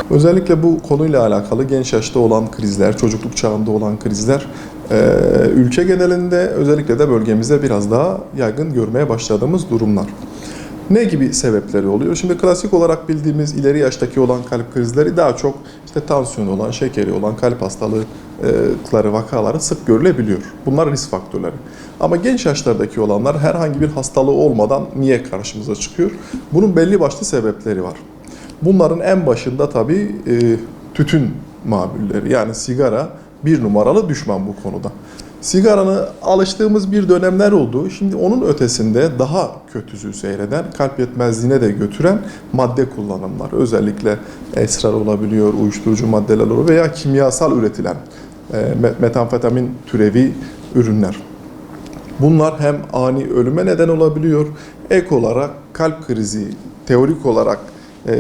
Özellikle bu konuyla alakalı genç yaşta olan krizler, çocukluk çağında olan krizler ülke genelinde özellikle de bölgemizde biraz daha yaygın görmeye başladığımız durumlar. Ne gibi sebepleri oluyor? Şimdi klasik olarak bildiğimiz ileri yaştaki olan kalp krizleri daha çok işte tansiyonu olan, şekeri olan, kalp hastalıkları, vakaları sık görülebiliyor. Bunlar risk faktörleri. Ama genç yaşlardaki olanlar herhangi bir hastalığı olmadan niye karşımıza çıkıyor? Bunun belli başlı sebepleri var. Bunların en başında tabii tütün mamulleri, yani sigara bir numaralı düşman bu konuda. Sigaranı alıştığımız bir dönemler oldu. Şimdi onun ötesinde daha kötüsü seyreden, kalp yetmezliğine de götüren madde kullanımlar. Özellikle esrar olabiliyor, uyuşturucu maddeler olabiliyor veya kimyasal üretilen metamfetamin türevi ürünler. Bunlar hem ani ölüme neden olabiliyor, ek olarak kalp krizi, teorik olarak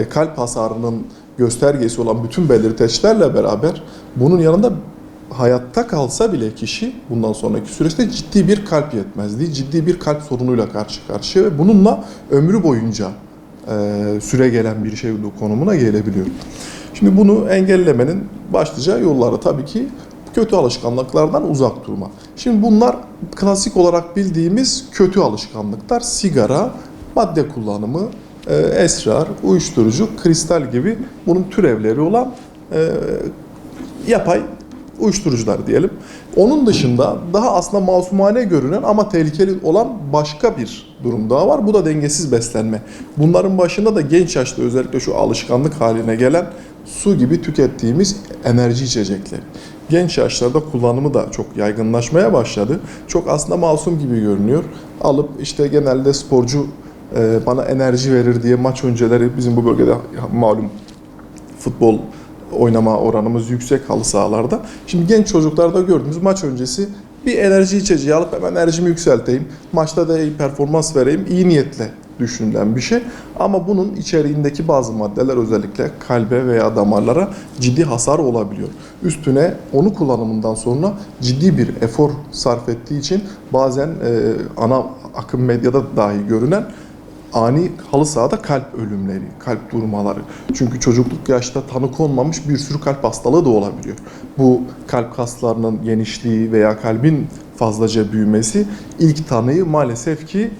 kalp hasarının göstergesi olan bütün belirteçlerle beraber bunun yanında hayatta kalsa bile kişi bundan sonraki süreçte ciddi bir kalp yetmezliği, ciddi bir kalp sorunuyla karşı karşıya ve bununla ömrü boyunca süre gelen bir şey konumuna gelebiliyor. Şimdi bunu engellemenin başlıca yolları tabii ki kötü alışkanlıklardan uzak durma. Şimdi bunlar klasik olarak bildiğimiz kötü alışkanlıklar: sigara, madde kullanımı, esrar, uyuşturucu, kristal gibi bunun türevleri olan yapay uyuşturucular diyelim. Onun dışında daha aslında masumane görünen ama tehlikeli olan başka bir durum daha var. Bu da dengesiz beslenme. Bunların başında da genç yaşta özellikle şu alışkanlık haline gelen su gibi tükettiğimiz enerji içecekleri. Genç yaşlarda kullanımı da çok yaygınlaşmaya başladı. Çok aslında masum gibi görünüyor. Alıp işte genelde sporcu bana enerji verir diye maç önceleri, bizim bu bölgede malum futbol oynama oranımız yüksek halı sahalarda. Şimdi genç çocuklarda gördüğümüz maç öncesi bir enerji içeceği alıp hemen enerjimi yükselteyim, maçta da iyi performans vereyim, iyi niyetle düşünülen bir şey. Ama bunun içeriğindeki bazı maddeler özellikle kalbe veya damarlara ciddi hasar olabiliyor. Üstüne onu kullanımından sonra ciddi bir efor sarf ettiği için bazen ana akım medyada dahi görünen ani halı sahada kalp ölümleri, kalp durmaları. Çünkü çocukluk yaşta tanı konmamış bir sürü kalp hastalığı da olabiliyor. Bu kalp kaslarının genişliği veya kalbin fazlaca büyümesi ilk tanıyı maalesef ki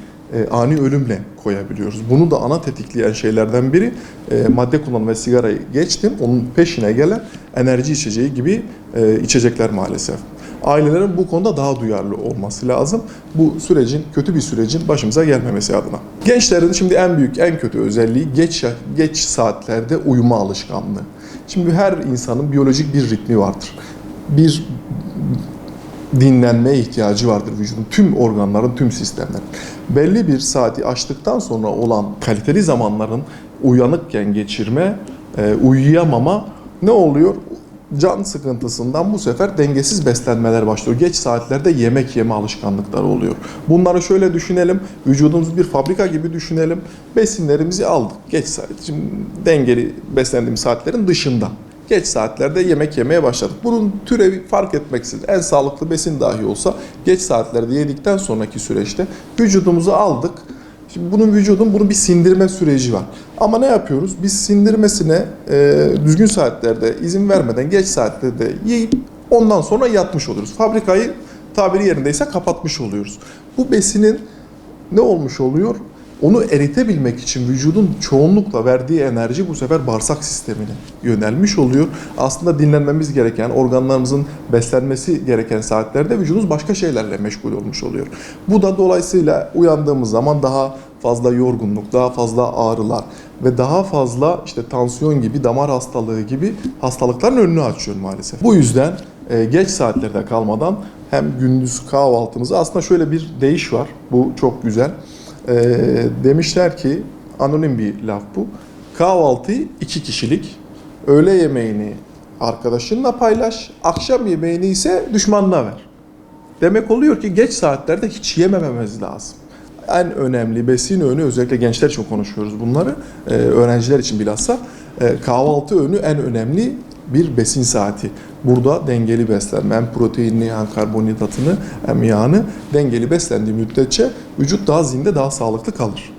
ani ölümle koyabiliyoruz. Bunu da ana tetikleyen şeylerden biri madde kullanımı ve sigarayı geçtim. Onun peşine gelen enerji içeceği gibi içecekler maalesef. Ailelerin bu konuda daha duyarlı olması lazım. Bu sürecin, kötü bir sürecin başımıza gelmemesi adına. Gençlerin şimdi en büyük, en kötü özelliği geç saatlerde uyuma alışkanlığı. Şimdi her insanın biyolojik bir ritmi vardır. Bir dinlenmeye ihtiyacı vardır vücudun, tüm organların, tüm sistemlerin. Belli bir saati aştıktan sonra olan kaliteli zamanların uyanıkken geçirme, uyuyamama ne oluyor? Can sıkıntısından bu sefer dengesiz beslenmeler başlıyor. Geç saatlerde yemek yeme alışkanlıkları oluyor. Bunları şöyle düşünelim, vücudumuzu bir fabrika gibi düşünelim. Besinlerimizi aldık geç saat. Şimdi dengeli beslendiğimiz saatlerin dışında. Geç saatlerde yemek yemeye başladık. Bunun türevi fark etmeksizin en sağlıklı besin dahi olsa geç saatlerde yedikten sonraki süreçte vücudumuzu aldık. Şimdi bunun bir sindirme süreci var. Ama ne yapıyoruz? Biz sindirmesine düzgün saatlerde izin vermeden geç saatlerde yiyip ondan sonra yatmış oluyoruz. Fabrikayı tabiri yerindeyse kapatmış oluyoruz. Bu besinin ne olmuş oluyor? Onu eritebilmek için vücudun çoğunlukla verdiği enerji bu sefer bağırsak sistemine yönelmiş oluyor. Aslında dinlenmemiz gereken, organlarımızın beslenmesi gereken saatlerde vücudumuz başka şeylerle meşgul olmuş oluyor. Bu da dolayısıyla uyandığımız zaman daha fazla yorgunluk, daha fazla ağrılar ve daha fazla işte tansiyon gibi, damar hastalığı gibi hastalıkların önünü açıyor maalesef. Bu yüzden geç saatlerde kalmadan hem gündüz kahvaltımızı, aslında şöyle bir deyiş var, bu çok güzel. Demişler ki, anonim bir laf bu, kahvaltıyı 2 kişilik, öğle yemeğini arkadaşınla paylaş, akşam yemeğini ise düşmanına ver. Demek oluyor ki geç saatlerde hiç yemememiz lazım. En önemli besin öğünü, özellikle gençler için konuşuyoruz bunları, öğrenciler için bilhassa kahvaltı öğünü en önemli bir besin saati. Burada dengeli beslenme, hem proteinini hem karbonhidratını hem yağını dengeli beslendiği müddetçe vücut daha zinde, daha sağlıklı kalır.